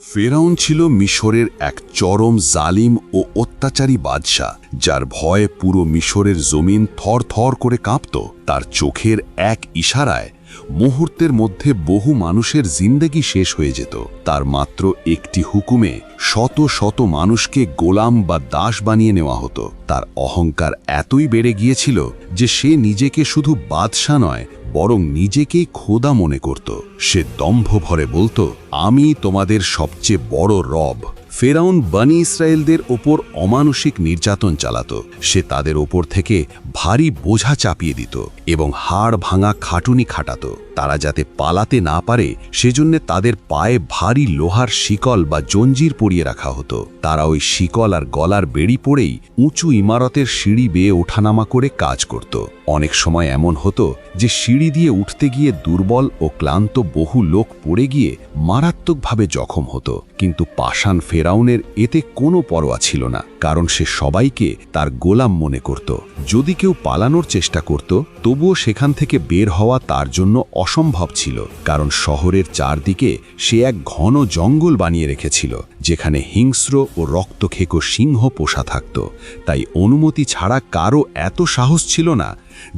ফেরাউন ছিল মিশরের এক চরম জালিম ও অত্যাচারী বাদশা, যার ভয়ে পুরো মিশরের জমিন থর থর করে কাঁপত। তার চোখের এক ইশারায় মুহূর্তের মধ্যে বহু মানুষের জিন্দেগি শেষ হয়ে যেত। তার মাত্র একটি হুকুমে শত শত মানুষকে গোলাম বা দাস বানিয়ে নেওয়া হতো। তার অহংকার এতই বেড়ে গিয়েছিল যে সে নিজেকে শুধু বাদশা নয়, বরং নিজেকেই খোদা মনে করত। সে দম্ভ ভরে বলতো, আমি তোমাদের সবচেয়ে বড় রব। ফেরাউন বনি ইসরায়েলদের ওপর অমানসিক নির্যাতন চালাত। সে তাদের ওপর থেকে ভারী বোঝা চাপিয়ে দিত এবং হাড় ভাঙা খাটুনি খাটাত। তারা যাতে পালাতে না পারে সেজন্য তাদের পায়ে ভারী লোহার শিকল বা জঞ্জির পরিয়ে রাখা হতো। তারা ওই শিকল আর গলার বেড়ি পরেই উঁচু ইমারতের সিঁড়ি বেয়ে ওঠানামা করে কাজ করত। অনেক সময় এমন হতো যে সিঁড়ি দিয়ে উঠতে গিয়ে দুর্বল ও ক্লান্ত বহু লোক পড়ে গিয়ে মারাত্মকভাবে জখম হতো। কিন্তু পাষাণ ফেরাউনের এতে কোনো পরোয়া ছিল না, কারণ সে সবাইকে তার গোলাম মনে করত। যদি কেউ পালানোর চেষ্টা করত, তবুও সেখান থেকে বের হওয়া তার জন্য অসম্ভব ছিল, কারণ শহরের চারদিকে সে এক ঘন জঙ্গল বানিয়ে রেখেছিল, যেখানে হিংস্র ও রক্তখেকো সিংহ পোষা থাকত। তাই অনুমতি ছাড়া কারও এত সাহস ছিল না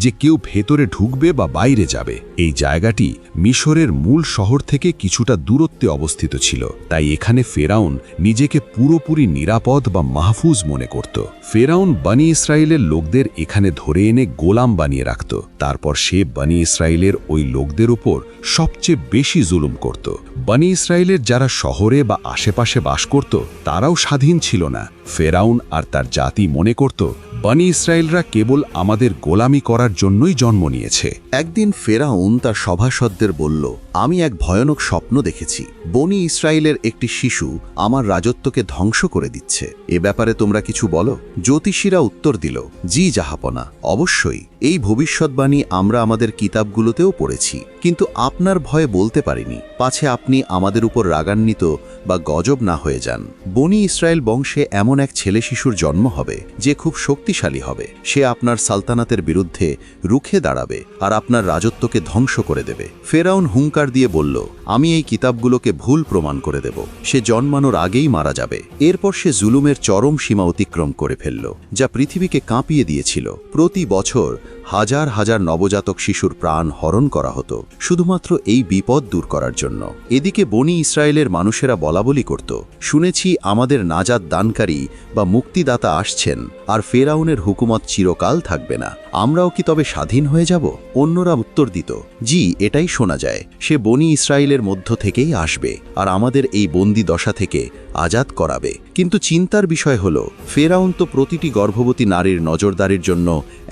যে কেউ ভেতরে ঢুকবে বা বাইরে যাবে। এই জায়গাটি মিশরের মূল শহর থেকে কিছুটা দূরত্বে অবস্থিত ছিল, তাই এখানে ফেরাউন নিজেকে পুরোপুরি নিরাপদ বা মাহফুজ মনে করত। ফেরাউন বনি ইসরায়েলের লোকদের এখানে ধরে এনে গোলাম বানিয়ে রাখত। তারপর সে বনি ইসরায়েলের ওই লোকদের উপর সবচেয়ে বেশি জুলুম করত। বনি ইসরায়েলের যারা শহরে বা আশেপাশে বাস করত, তারাও স্বাধীন ছিল না। ফেরাউন আর তার জাতি মনে করত, বনি ইসরায়েলরা কেবল আমাদের গোলামি করার জন্যই জন্ম নিয়েছে। একদিন ফেরাউন তার সভাসদদের বলল, আমি এক ভয়ানক স্বপ্ন দেখেছি। বনি ইসরায়েলের একটি শিশু আমার রাজত্বকে ধ্বংস করে দিচ্ছে। এ ব্যাপারে তোমরা কিছু বলো। জ্যোতিষীরা উত্তর দিল, জি জাহাপনা, অবশ্যই। এই ভবিষ্যৎবাণী আমরা আমাদের কিতাবগুলোতেও পড়েছি, কিন্তু আপনার ভয়ে বলতে পারিনি, পাছে আপনি আমাদের উপর রাগান্বিত বা গজব না হয়ে যান। বনি ইসরায়েল বংশে এমন এক ছেলে শিশুর জন্ম হবে যে খুব শক্তিশালী হবে। সে আপনার সালতানাতের বিরুদ্ধে রুখে দাঁড়াবে আর আপনার রাজত্বকে ধ্বংস করে দেবে। ফেরাউন হুঙ্কার দিয়ে বলল, আমি এই কিতাবগুলোকে ভুল প্রমাণ করে দেব। সে জন্মানোর আগেই মারা যাবে। এরপর সে জুলুমের চরম সীমা অতিক্রম করে ফেলল, যা পৃথিবীকে কাঁপিয়ে দিয়েছিল। প্রতি বছর হাজার হাজার নবজাতক শিশুর প্রাণ হরণ করা হতো শুধুমাত্র এই বিপদ দূর করার জন্য। এদিকে বনি ইসরায়েলের মানুষেরা বলাবলি করত, শুনেছি আমাদের নাজাত দানকারী বা মুক্তিদাতা আসছেন, আর ফেরাউনের হুকুমত চিরকাল থাকবে না। আমরাও কি তবে স্বাধীন হয়ে যাব? অন্যরা উত্তর দিত, জি, এটাই শোনা যায়। সে বনি ইসরায়েলের মধ্য থেকেই আসবে আর আমাদের এই বন্দি দশা থেকে আজাদ করাবে। কিন্তু চিন্তার বিষয় হল, ফেরাউন তো প্রতিটি গর্ভবতী নারীর নজরদারির জন্য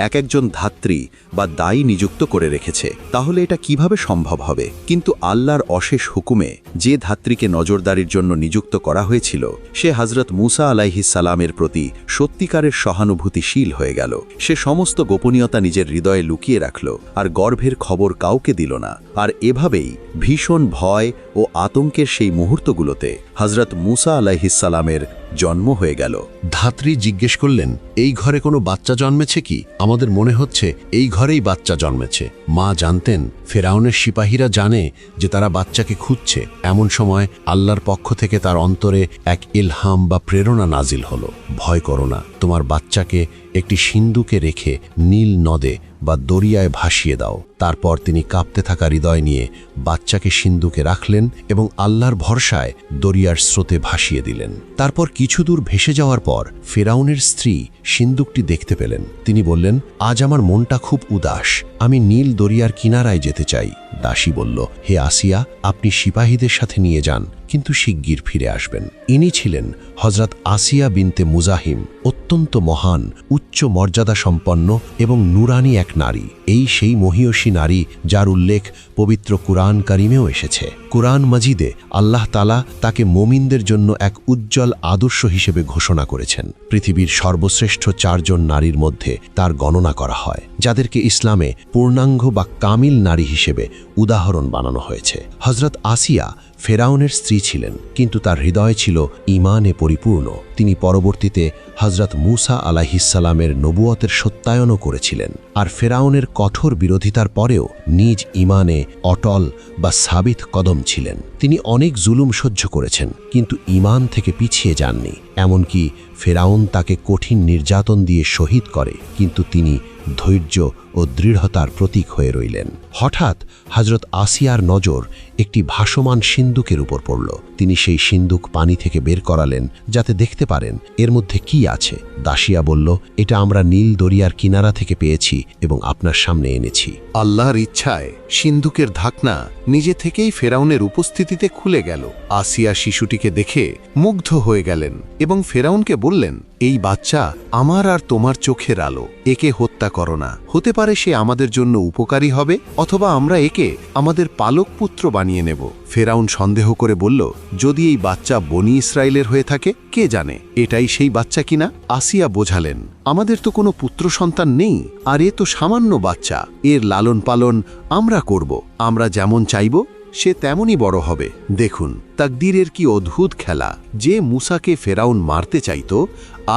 এক একজন ধাত্রী বা দায়ী নিযুক্ত করে রেখেছে। তাহলে এটা কিভাবে সম্ভব হবে? কিন্তু আল্লাহর অশেষ হুকুমে যে ধাত্রীকে নজরদারির জন্য নিযুক্ত করা হয়েছিল, সে হযরত মুসা আলাইহিস সালামের প্রতি সত্যিকারের সহানুভূতিশীল হয়ে গেল। সে সমস্ত গোপনীয়তা নিজের হৃদয়ে লুকিয়ে রাখল আর গর্ভের খবর কাউকে দিল না। আর এভাবেই ভীষণ ভয় ও আতঙ্কের সেই মুহূর্তগুলোতে হযরত মুসা আলাইহিস সালামের জন্ম হয়ে গেল। ধাত্রী জিজ্ঞেস করলেন, এই ঘরে কোনো বাচ্চা জন্মেছে কি? আমাদের মনে হচ্ছে এই ঘরেই বাচ্চা জন্মেছে। মা জানতেন ফেরাউনের সিপাহীরা জানে যে তারা বাচ্চাকে খুঁজছে। এমন সময় আল্লাহর পক্ষ থেকে তার অন্তরে এক ইলহাম বা প্রেরণা নাজিল হলো, ভয় করো না, তোমার বাচ্চাকে একটি সিন্ধুকে রেখে নীল নদে বা দরিয়ায় ভাসিয়ে দাও। তারপর তিনি কাঁপতে থাকা হৃদয় নিয়ে বাচ্চাকে সিন্ধুকে রাখলেন এবং আল্লাহর ভরসায় দরিয়ার স্রোতে ভাসিয়ে দিলেন। তারপর কিছু দূর ভেসে যাওয়ার পর ফেরাউনের স্ত্রী সিন্ধুকটি দেখতে পেলেন। তিনি বললেন, আজ আমার মনটা খুব উদাস, আমি নীল দরিয়ার কিনারায় যেতে চাই। দাসী বলল, হে আসিয়া, আপনি সিপাহীদের সাথে নিয়ে যান, কিন্তু শিগগির ফিরে আসবেন। ইনি ছিলেন হযরত আসিয়া বিনতে মুজাহিম, অত্যন্ত মহান, উচ্চ মর্যাদা সম্পন্ন এবং নুরানি এক নারী। এই সেই মহিয়সী নারী যার উল্লেখ পবিত্র কুরআন কারিমেও এসেছে। কুরআন মাজিদে আল্লাহ তাআলা তাকে মুমিনদের জন্য এক উজ্জ্বল আদর্শ হিসেবে ঘোষণা করেছেন। পৃথিবীর সর্বশ্রেষ্ঠ 4 জন নারীর মধ্যে তার গণনা করা হয়, যাদেরকে ইসলামে পূর্ণাঙ্গ বা কামিল নারী হিসেবে উদাহরণ বানানো হয়েছে। হযরত আসিয়া ফেরাউনের স্ত্রী ছিলেন, কিন্তু তার হৃদয় ছিল ঈমানে পরিপূর্ণ। তিনি পরবর্তীতে হযরত মূসা আলাইহিসসালামের নবুয়তের সত্যায়নও করেছিলেন, আর ফেরাউনের কঠোর বিরোধিতার পরেও নিজ ঈমানে অটল বা সাবিত কদম ছিলেন। তিনি অনেক জুলুম সহ্য করেছেন, কিন্তু ঈমান থেকে পিছিয়ে যাননি। এমনকি ফেরাউন তাকে কঠিন নির্যাতন দিয়ে শহীদ করে, কিন্তু তিনি ধৈর্য ও দৃঢ়তার প্রতীক হয়ে রইলেন। হঠাৎ হযরত আসিয়ার নজর একটি ভাসমান সিন্দুকের উপর পড়ল। তিনি সেই সিন্দুক পানি থেকে বের করালেন, যাতে দেখতে পারেন এর মধ্যে কি আছে। দাসিয়া বলল, এটা আমরা নীল দরিয়ার কিনারা থেকে পেয়েছি এবং আপনার সামনে এনেছি। আল্লাহর ইচ্ছায় সিন্দুকের ঢাকনা নিজে থেকেই ফেরাউনের উপস্থিতিতে খুলে গেল। আসিয়া শিশুটিকে দেখে মুগ্ধ হয়ে গেলেন এবং ফেরাউনকে বললেন, এই বাচ্চা আমার আর তোমার চোখের আলো, একে হত্যা করো না। হতে পারে সে আমাদের জন্য উপকারী হবে, অথবা আমরা একে আমাদের পালক পুত্র বানিয়ে নেব। ফেরাউন সন্দেহ করে বলল, যদি এই বাচ্চা বনি ইসরায়েলের হয়ে থাকে, কে জানে এটাই সেই বাচ্চা কিনা। আসিয়া বোঝালেন, আমাদের তো কোনো পুত্র সন্তান নেই, আর এ তো সামান্য বাচ্চা, এর লালন পালন আমরা করব। আমরা যেমন চাইব সে তেমনই বড় হবে। দেখুন তাকদীরের কি অদ্ভুত খেলা। যে মূসাকে ফেরাউন মারতে চাইত,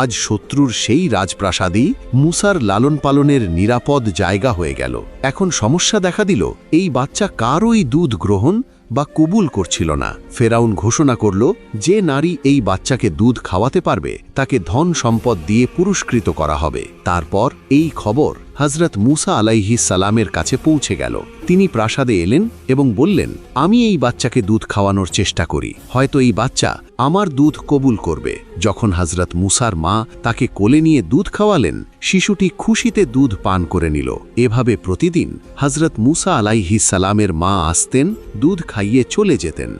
আজ শত্রুর সেই রাজপ্রাসাদই মূসার লালন পালনের নিরাপদ জায়গা হয়ে গেল। এখন সমস্যা দেখা দিল, এই বাচ্চা কারোই দুধ গ্রহণ বা কবুল করছিল না। ফেরাউন ঘোষণা করল, যে নারী এই বাচ্চাকে দুধ খাওয়াতে পারবে তাকে ধন সম্পদ দিয়ে পুরস্কৃত করা হবে। তারপর এই খবর হযরত মূসা আলাইহিস সালামের কাছে পৌঁছে গেল। তিনি প্রাসাদে এলেন এবং বললেন, আমি এই বাচ্চাকে দুধ খাওয়ানোর চেষ্টা করি, হয়তো এই বাচ্চা আমার দুধ কবুল করবে। যখন হযরত মূসার মা তাকে কোলে নিয়ে দুধ খাওয়ালেন, শিশুটি খুশিতে দুধ পান করে নিল। এভাবে প্রতিদিন হযরত মূসা আলাইহিস সালামের মা আসতেন, দুধ খাইয়ে চলে যেতেন।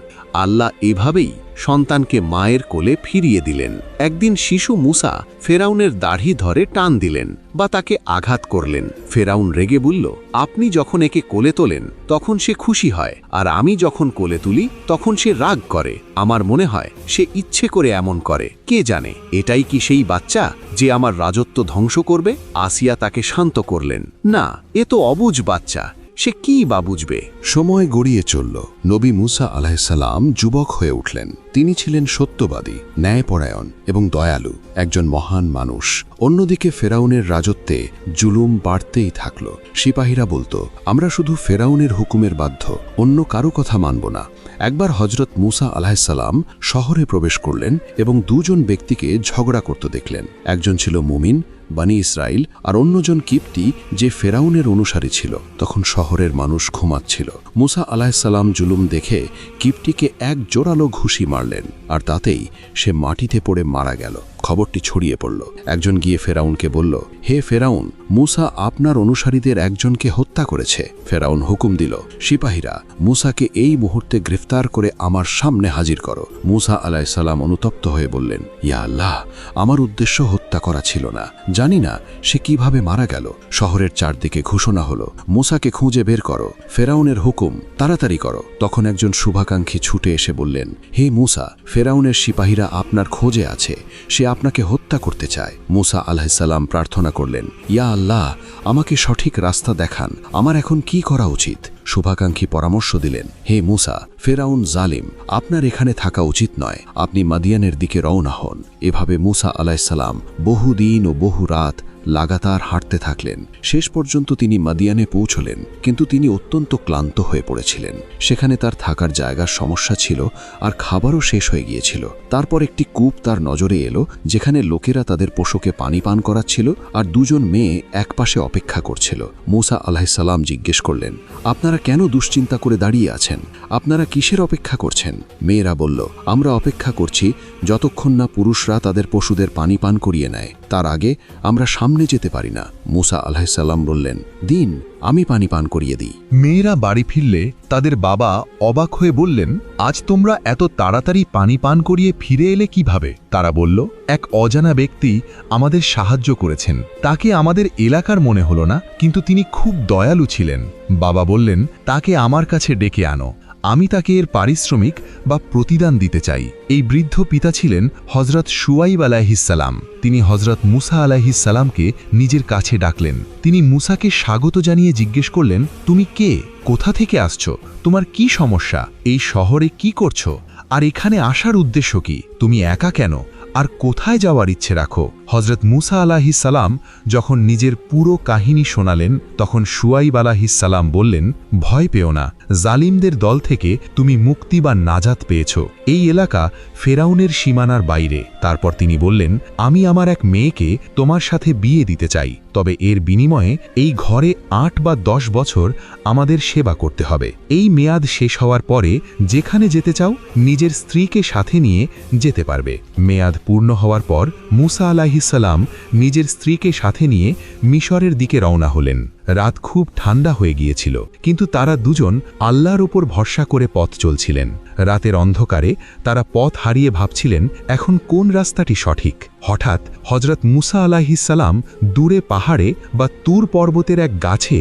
আল্লাহ এভাবেই সন্তানকে মায়ের কোলে ফিরিয়ে দিলেন। একদিন শিশু মূসা ফেরাউনের দাড়ি ধরে টান দিলেন বা তাকে আঘাত করলেন। ফেরাউন রেগে বলল, আপনি যখন একে কোলে তোলেন তখন সে খুশি হয়, আর আমি যখন কোলে তুলি তখন সে রাগ করে। আমার মনে হয় সে ইচ্ছে করে এমন করে। কে জানে এটাই কি সেই বাচ্চা যে আমার রাজত্ব ধ্বংস করবে? আসিয়া তাকে শান্ত করলেন, না, এ তো অবুঝ বাচ্চা, সে কি বা বুঝবে। সময় গড়িয়ে চলল। নবী মূসা আলাইহিসসালাম যুবক হয়ে উঠলেন। তিনি ছিলেন সত্যবাদী, ন্যায়পরায়ণ এবং দয়ালু, একজন মহান মানুষ। অন্যদিকে ফেরাউনের রাজত্বে জুলুম বাড়তেই থাকল। সিপাহীরা বলতো, আমরা শুধু ফেরাউনের হুকুমের বাধ্য, অন্য কারো কথা মানব না। একবার হযরত মূসা আলাইহিসসালাম শহরে প্রবেশ করলেন এবং দুজন ব্যক্তিকে ঝগড়া করতে দেখলেন। একজন ছিল মুমিন, বনি ইসরাইল, আর অন্যজন কিপ্তি, যে ফেরাউনের অনুসারী ছিল। তখন শহরের মানুষ ঘুমাচ্ছিল। মূসা আলাইহিসসালাম জুলুম দেখে কিপ্তিকে এক জোরালো ঘুষি মারলেন, আর তাতেই সে মাটিতে পড়ে মারা গেল। খবরটি ছড়িয়ে পড়ল। একজন গিয়ে ফেরাউনকে বলল, হে ফেরাউন, মূসা আপনার অনুসারীদের একজনকে হত্যা করেছে। ফেরাউন হুকুম দিল, সিপাহীরা মূসাকে এই মুহূর্তে গ্রেফতার করে আমার সামনে হাজির করো। মূসা আলাইহিসসালাম অনুতপ্ত হয়ে বললেন, ইয়া আল্লাহ, আমার উদ্দেশ্য হত্যা করা ছিল না, জানি না সে কিভাবে মারা গেল। শহরের চারদিকে ঘোষণা হলো, মূসাকে খুঁজে বের করো, ফেরাউনের হুকুম, তাড়াতাড়ি করো। তখন একজন শুভাকাঙ্ক্ষী ছুটে এসে বললেন, হে মূসা, ফেরাউনের সিপাহীরা আপনার খোঁজে আছে, সে আপনাকে হত্যা করতে চায়। মূসা আলাইহিসসালাম প্রার্থনা করলেন, ইয়া আল্লাহ, আমাকে সঠিক রাস্তা দেখান, আমার এখন কি করা উচিত? শুভাকাঙ্ক্ষী পরামর্শ দিলেন, হে মূসা, ফেরাউন জালিম, আপনার এখানে থাকা উচিত নয়, আপনি মাদিয়ানের দিকে রওনা হন। এভাবে মূসা আলাইহিসসালাম বহুদিন ও বহু রাত লাগাতার হাঁটতে থাকলেন। শেষ পর্যন্ত তিনি মাদিয়ানে পৌঁছলেন, কিন্তু তিনি অত্যন্ত ক্লান্ত হয়ে পড়েছিলেন। সেখানে তার থাকার জায়গার সমস্যা ছিল, আর খাবারও শেষ হয়ে গিয়েছিল। তারপর একটি কূপ তার নজরে এলো, যেখানে লোকেরা তাদের পশুকে পানি পান করাচ্ছিল, আর দুজন মেয়ে একপাশে অপেক্ষা করছিল। মূসা আলাইহিসসালাম জিজ্ঞেস করলেন, আপনারা কেন দুশ্চিন্তা করে দাঁড়িয়ে আছেন? আপনারা কিসের অপেক্ষা করছেন? মেয়েরা বলল, আমরা অপেক্ষা করছি যতক্ষণ না পুরুষরা তাদের পশুদের পানি পান করিয়ে নেয়, তার আগে আমরা সামনে যেতে পারি না। মূসা আলাইহিসসালাম বললেন, দিন, আমি পানি পান করিয়ে দিই। মেয়েরা বাড়ি ফিরলে তাদের বাবা অবাক হয়ে বললেন, আজ তোমরা এত তাড়াতাড়ি পানি পান করিয়ে ফিরে এলে কিভাবে? তারা বলল, এক অজানা ব্যক্তি আমাদের সাহায্য করেছেন, তাকে আমাদের এলাকার মনে হলো না, কিন্তু তিনি খুব দয়ালু ছিলেন। বাবা বললেন, তাকে আমার কাছে ডেকে আনো, আমি তাকে এর পারিশ্রমিক বা প্রতিদান দিতে চাই। এই বৃদ্ধ পিতা ছিলেন হজরত শুয়াইব আলাইহিসসালাম। তিনি হজরত মুসা আলাইহিসসালামকে নিজের কাছে ডাকলেন। তিনি মুসাকে স্বাগত জানিয়ে জিজ্ঞেস করলেন, তুমি কে? কোথা থেকে আসছো? তোমার কি সমস্যা? এই শহরে কি করছো? আর এখানে আসার উদ্দেশ্য কি? তুমি একা কেন? আর কোথায় যাওয়ার ইচ্ছে রাখো? হজরত মুসা আলাইহিসসালাম যখন নিজের পুরো কাহিনী শোনালেন, তখন শুয়াইব আলাইহিসসালাম বললেন, ভয় পেও না, জালিমদের দল থেকে তুমি মুক্তি বা নাজাত পেয়েছ। এই এলাকা ফেরাউনের সীমানার বাইরে। তারপর তিনি বললেন, আমি আমার এক মেয়েকে তোমার সাথে বিয়ে দিতে চাই, তবে এর বিনিময়ে এই ঘরে ৮ বা ১০ বছর আমাদের সেবা করতে হবে। এই মেয়াদ শেষ হওয়ার পরে যেখানে যেতে চাও নিজের স্ত্রীকে সাথে নিয়ে যেতে পারবে। মেয়াদ পূর্ণ হওয়ার পর মুসা আলাইহিসসালাম নিজের স্ত্রীকে সাথে নিয়ে মিশরের দিকে রওনা হলেন। রাত খুব ঠান্ডা হয়ে গিয়েছিল, কিন্তু তারা দুজন আল্লাহর উপর ভরসা করে পথ চলছিলেন। রাতের অন্ধকারে তারা পথ হারিয়ে ভাবছিলেন এখন কোন রাস্তাটি সঠিক। হঠাৎ হজরত মুসা আলাইহিসসালাম দূরে পাহাড়ে বা তুর পর্বতের এক গাছে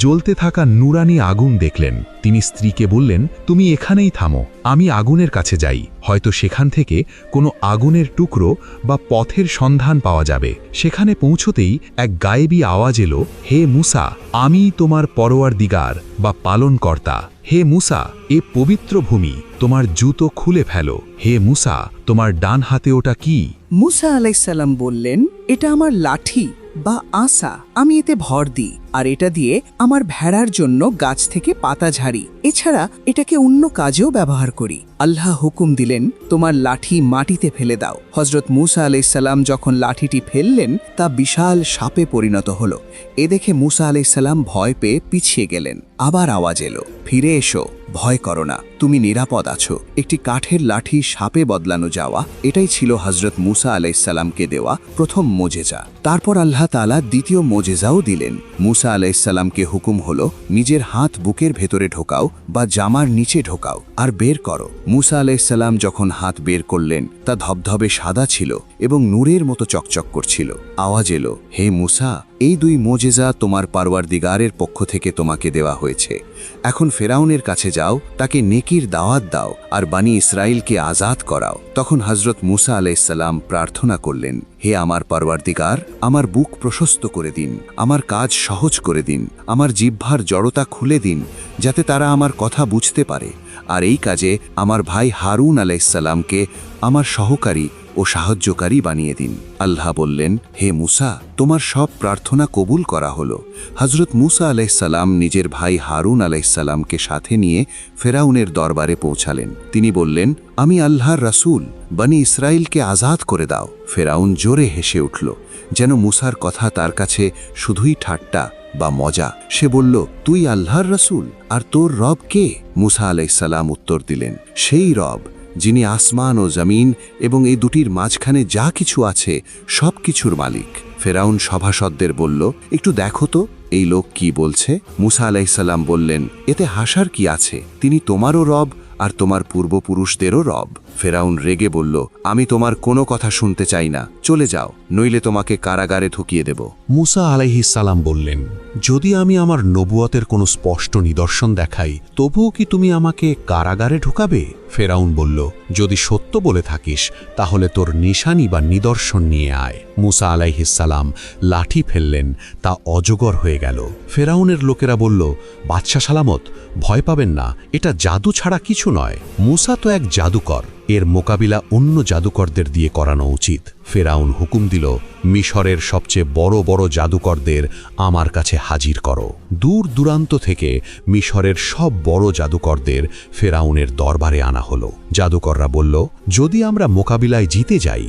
জ্বলতে থাকা নুরানি আগুন দেখলেন। তিনি স্ত্রীকে বললেন, তুমি এখানেই থামো, আমি আগুনের কাছে যাই, হয়তো সেখান থেকে কোনো আগুনের টুকরো বা পথের সন্ধান পাওয়া যাবে। সেখানে পৌঁছতেই এক গায়েবী আওয়াজ এলো, হে মুসা, আমি তোমার পরওয়ারদিগার বা পালনকর্তা। হে মুসা, এ পবিত্র ভূমি, তোমার জুতো খুলে ফেলো। হে মুসা, তোমার ডান হাতে ওটা কি? মুসা আলাইসাল্লাম বললেন, এটা আমার লাঠি বা আসা, আমি এতে ভর দিই আর এটা দিয়ে আমার ভেড়ার জন্য গাছ থেকে পাতা ঝাড়ি। এছাড়া এটাকে অন্য কাজেও ব্যবহার করি। আল্লাহ হুকুম দিলেন, তোমার লাঠি মাটিতে ফেলে দাও। হজরত মুসা আলাইসাল্লাম যখন লাঠিটি ফেললেন তা বিশাল সাপে পরিণত হলো। এ দেখে মুসা আলাইসাল্লাম ভয় পেয়ে পিছিয়ে গেলেন। আবার আওয়াজ এলো, ফিরে এসো, ভয় করো না, তুমি নিরাপদ আছো। একটি কাঠের লাঠি সাপে বদলানো যাওয়া, এটাই ছিল হজরত মুসা আলাইসাল্লামকে দেওয়া প্রথম মোজেজা। তারপর আল্লাহ তাআলা দ্বিতীয় মোজেজাও দিলেন। মুসা আলাইসাল্লামকে হুকুম হলো, নিজের হাত বুকের ভেতরে ঢোকাও বা জামার নিচে ঢোকাও আর বের করো। মুসা আলাইসাল্লাম যখন হাত বের করলেন তা ধবধবে সাদা ছিল এবং নূরের মতো চকচক করছিল। আওয়াজ এলো, হে মুসা, এই 2 মোজেজা তোমার পারওয়ারদিগারের পক্ষ থেকে তোমাকে দেওয়া হয়েছে। এখন ফেরাউনের কাছে যাও, তাকে নেকির দাওয়াত দাও আর বানি ইসরাইলকে আজাদ করাও। তখন হজরত মুসা আলাইসাল্লাম প্রার্থনা করলেন, হে আমার পারওয়ারদিগার, আমার বুক প্রশস্ত করে দিন, আমার কাজ সহজ করে দিন, আমার জিহ্বার জড়তা খুলে দিন, যাতে তারা আমার কথা বুঝতে পারে। আর এই কাজে আমার ভাই হারুন আলাইসাল্লামকে আমার সহকারী ও সাহায্যকারী বানিয়ে দিন। আল্লাহ বললেন, হে মুসা, তোমার সব প্রার্থনা কবুল করা হলো। হজরত মুসা আলাইসাল্লাম নিজের ভাই হারুন আলাইসাল্লামকে সাথে নিয়ে ফেরাউনের দরবারে পৌঁছালেন। তিনি বললেন, আমি আল্লাহর রাসূল, বনি ইসরাইলকে আজাদ করে দাও। ফেরাউন জোরে হেসে উঠল, যেন মুসার কথা তার কাছে শুধুই ঠাট্টা বা মজা। সে বলল, তুই আল্লাহর রাসূল আর তোর রব কে? মুসা আলাইসাল্লাম উত্তর দিলেন, সেই রব যিনি আসমান ও জমিন এবং এই দুটির মাঝখানে যা কিছু আছে সব কিছুর মালিক। ফেরাউন সভাসদদের বলল, একটু দেখো তো এই লোক কি বলছে। মুসা আলাইসাল্লাম বললেন, এতে হাসার কি আছে? তিনি তোমারও রব আর তোমার পূর্বপুরুষদেরও রব। ফেরাউন রেগে বলল, আমি তোমার কোনো কথা শুনতে চাই না, চলে যাও, নইলে তোমাকে কারাগারে ঢুকিয়ে দেব। মুসা আলাইহিসসালাম বললেন, যদি আমি আমার নবুয়তের কোনো স্পষ্ট নিদর্শন দেখাই, তবুও কি তুমি আমাকে কারাগারে ঢুকাবে? ফেরাউন বলল, যদি সত্য বলে থাকিস তাহলে তোর নিশানি বা নিদর্শন নিয়ে আয়। মুসা আলাইহিসসালাম লাঠি ফেললেন, তা অজগর হয়ে গেল। ফেরাউনের লোকেরা বলল, বাদশাহ সালামত, ভয় পাবেন না, এটা জাদু ছাড়া কিছু নয়। মুসা তো এক জাদুকর, এর মোকাবিলা অন্য জাদুকরদের দিয়ে করানো উচিত। ফেরাউন হুকুম দিল, মিশরের সবচেয়ে বড় বড় জাদুকরদের আমার কাছে হাজির করো। দূর দূরান্ত থেকে মিশরের সব বড় জাদুকরদের ফেরাউনের দরবারে আনা হলো। জাদুকররা বলল, যদি আমরা মোকাবিলায় জিতে যাই,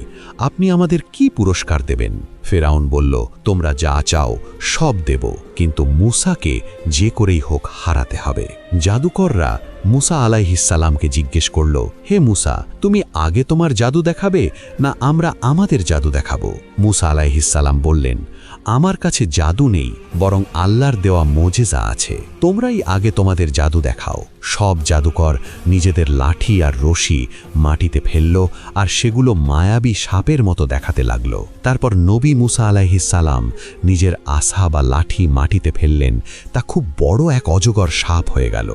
আপনি আমাদের কি পুরস্কার দেবেন? ফেরাউন বলল, তোমরা যা চাও সব দেব, কিন্তু মুসাকে যে করেই হোক হারাতে হবে। জাদুকররা মুসা আলাইহিসসালামকে জিজ্ঞেস করল, হে মুসা, তুমি আগে তোমার জাদু দেখাবে না আমরা আমাদের জাদু দেখাবো? মুসা আলাইহিসসালাম বললেন, আমার কাছে জাদু নেই, বরং আল্লাহর দেওয়া মোজেজা আছে। তোমরাই আগে তোমাদের জাদু দেখাও। সব জাদুকর নিজেদের লাঠি আর রশি মাটিতে ফেলল আর সেগুলো মায়াবী সাপের মতো দেখাতে লাগল। তারপর নবী মুসা আলাইহিস সালাম নিজের আসা বা লাঠি মাটিতে ফেললেন, তা খুব বড় এক অজগর সাপ হয়ে গেল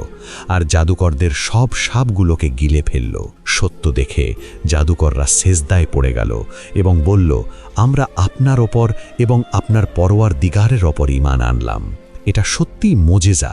আর জাদুকরদের সব সাপগুলোকে গিলে ফেলল। সত্য দেখে জাদুকররা সেজদায় পড়ে গেল এবং বলল, আমরা আপনার ওপর এবং আপনার পরওয়ারদিগারের ওপর ঈমান আনলাম। এটা সত্যিই মোজেজা,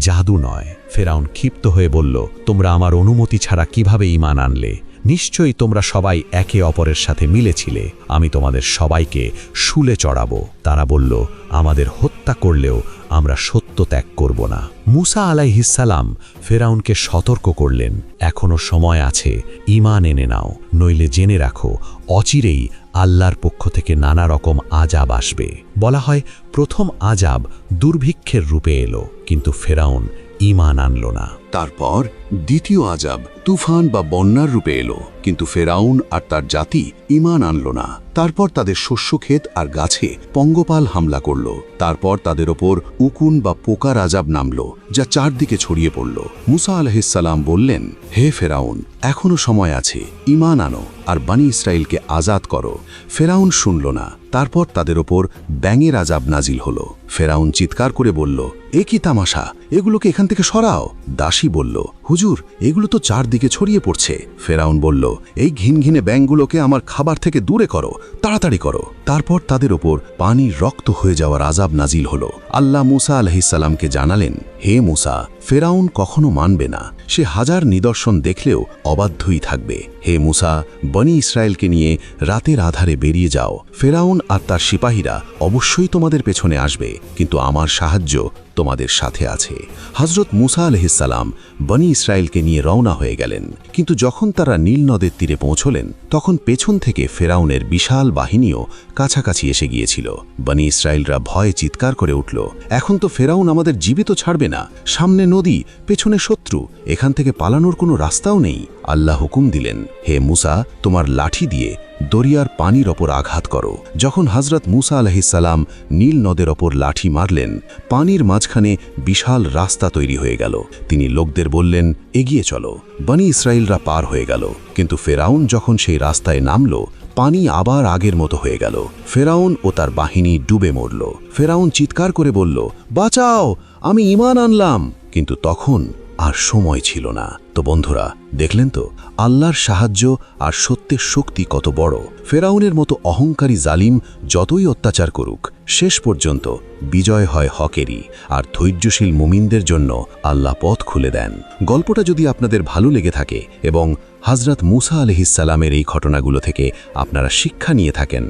জাদু নয়। ফেরাউন ক্ষিপ্ত হয়ে বলল, তোমরা আমার অনুমতি ছাড়া কিভাবে ঈমান আনলে? নিশ্চয়ই তোমরা সবাই একে অপরের সাথে মিলেছিলে। আমি তোমাদের সবাইকে শুলে চড়াবো। তারা বলল, আমাদের হত্যা করলেও আমরা সত্য ত্যাগ করব না। মুসা আলাইহিস সালাম ফেরাউনকে সতর্ক করলেন, এখনো সময় আছে, ঈমান এনে নাও, নইলে জেনে রাখো অচিরেই আল্লাহর পক্ষ থেকে নানা রকম আযাব আসবে। বলা হয় প্রথম আযাব দুর্ভিক্ষের রূপে এলো, কিন্তু ফেরাউন ঈমান আনল না। তারপর দ্বিতীয় আযাব তুফান বা বন্যার রূপে এলো, কিন্তু ফেরাউন আর তার জাতি ঈমান আনল না। তারপর তাদের শস্যক্ষেত আর গাছে পঙ্গপাল হামলা করল। তারপর তাদের ওপর উকুন বা পোকার আযাব নামল, যা চারদিকে ছড়িয়ে পড়ল। মুসা আলাইহিস সালাম বললেন, হে ফেরাউন, এখনো সময় আছে, ঈমান আনো আর বনী ইসরাইলকে আজাদ করো। ফেরাউন শুনল না। তারপর তাদের ওপর ব্যাঙের আযাব নাজিল হলো। ফেরাউন চিৎকার করে বলল, এ কি তামাশা, এগুলোকে এখান থেকে সরাও। দাসী বলল, হুজুর, এগুলো তো চারদিকে ছড়িয়ে পড়ছে। ফেরাউন বলল, এই ঘিনঘিনে ব্যাঙগুলোকে আমার খাবার থেকে দূরে করো, তাড়াতাড়ি করো। তারপর তাদের ওপর পানির রক্ত হয়ে যাওয়ার আযাব নাজিল হলো। আল্লাহ মুসা আলাইহিস সালামকে জানালেন, হে মুসা, ফেরাউন কখনো মানবে না, সে হাজার নিদর্শন দেখলেও অবাধ্যই থাকবে। হে মুসা, বনী ইসরায়েলকে নিয়ে রাতের আধারে বেরিয়ে যাও। ফেরাউন আর তার সিপাহীরা অবশ্যই তোমাদের পেছনে আসবে, কিন্তু আমার সাহায্য তোমাদের সাথে আছে। হযরত মুসা আলাইহিস সালাম বনী ইসরায়েলকে নিয়ে রওনা হয়ে গেলেন, কিন্তু যখন তারা নীল নদের তীরে পৌঁছলেন, তখন পেছন থেকে ফেরাউনের বিশাল বাহিনীও কাছাকাছি এসে গিয়েছিল। বনী ইসরায়েলরা ভয়ে চিৎকার করে উঠল, এখন তো ফেরাউন আমাদের জীবিত ছাড়বে না, সামনে নদী, পেছনে শত্রু, এখান থেকে পালানোর কোনো রাস্তাও নেই। আল্লাহ হুকুম দিলেন, হে মুসা, তোমার লাঠি দিয়ে দরিয়ার পানির ওপর আঘাত করো। যখন হযরত মুসা আলাইহিস সালাম নীল নদের ওপর লাঠি মারলেন, পানির মাঝখানে বিশাল রাস্তা তৈরি হয়ে গেল। তিনি লোকদের বললেন, এগিয়ে চলো। বনী ইসরায়েলরা পার হয়ে গেল, কিন্তু ফেরাউন যখন সেই রাস্তায় নামল, পানি আবার আগের মতো হয়ে গেল। ফেরাউন ও তার বাহিনী ডুবে মরল। ফেরাউন চিৎকার করে বলল, বাঁচাও, আমি ঈমান আনলাম। কিন্তু তখন আর সময় ছিল না। তো বন্ধুরা, দেখলেন তো আল্লাহর সাহায্য আর সত্যের শক্তি কত বড়। ফেরাউনের মতো অহংকারী জালিম যতই অত্যাচার করুক, শেষ পর্যন্ত বিজয় হয় হকেরই। আর ধৈর্যশীল মুমিনদের জন্য আল্লাহ পথ খুলে দেন। গল্পটা যদি আপনাদের ভালো লেগে থাকে এবং হযরত মুসা আলাইহিস সালামের এই ঘটনাগুলো থেকে আপনারা শিক্ষা নিয়ে থাকেন,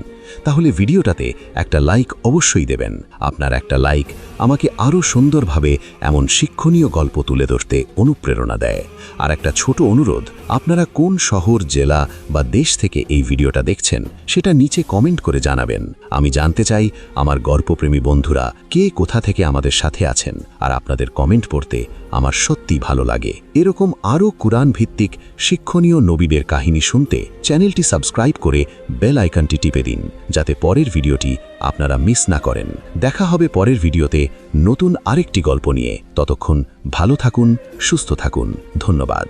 তাহলে ভিডিওটাতে একটা লাইক অবশ্যই দেবেন। আপনার একটা লাইক আমাকে আরও সুন্দরভাবে এমন শিক্ষণীয় গল্প তুলে ধরতে অনুপ্রেরণা দেয়। আর একটা ছোট অনুরোধ, আপনারা কোন শহর, জেলা বা দেশ থেকে এই ভিডিওটা দেখছেন সেটা নিচে কমেন্ট করে জানাবেন। আমি জানতে চাই আমার গল্পপ্রেমী বন্ধুরা কে কোথা থেকে আমাদের সাথে আছেন। আর আপনাদের কমেন্ট পড়তে আমার সত্যি ভালো লাগে। এরকম আরও কুরআন ভিত্তিক শিক্ষণীয় নবীদের কাহিনী শুনতে চ্যানেলটি সাবস্ক্রাইব করে বেল আইকনটি টিপে দিন, যাতে পরের ভিডিওটি আপনারা মিস না করেন। দেখা হবে পরের ভিডিওতে নতুন আরেকটি গল্প নিয়ে। ততক্ষণ ভালো থাকুন, সুস্থ থাকুন। ধন্যবাদ।